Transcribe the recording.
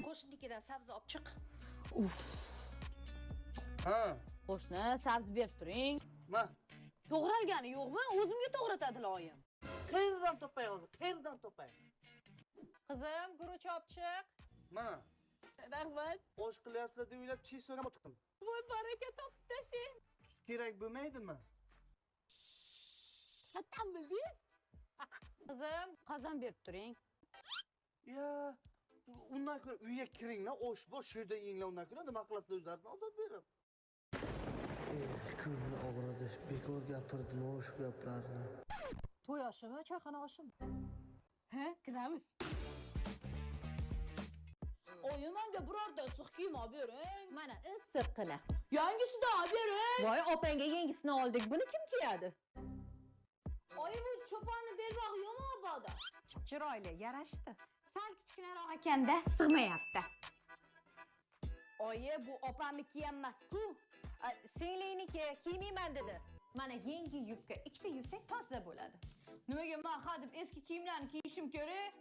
Qo'shnikidan sabzi olib chiq. Ha, Qo'shni, sabzi berib turing. ma. To'g'ralgani yo'qmi? O'zimga to'g'ratadilar oyim. Qayerdan topay hozir? Qayerdan topay? Qizim, guruch olib chiq. Ma. Rahmat. Osh qilyapsizlar deb o'ylab chiz so'rab chiqdim. Voy, baraka topib tashlang. Kerak bo'lmaydimi? Qattanmi biz? Qizim, Qozon berib turing. Ya, undan ko'ra uyga kiringlar, osh bor, shu yerda yenglar undan ko'ra nima qilasizlar o'zlaringiz ozod berib. Ko'ngli og'ridi. Bekor gapirdim shu gaplarni. to'y oshimi, choyxona oshimi? Ha, kiramiz. Oyim menga birorta issiq kiyim olib bering. Mana issiqqina. Yangisidan olib bering. Voy, opangga yangisini oldik. Buni kim kiyadi? Oyim bu cho'ponni belbog'i yomon oboda. Chiroyli, yarashdi. Sal kichkinaroq ekanda, sig'mayapti. Oyi, bu opamniki emas-ku. Singliniki kiymayman dedi. Mana yangi yubka, ikkita yuvsak toza bo'ladi. Nimaga men hadeb eski kiyimlarni kiyishim kerak?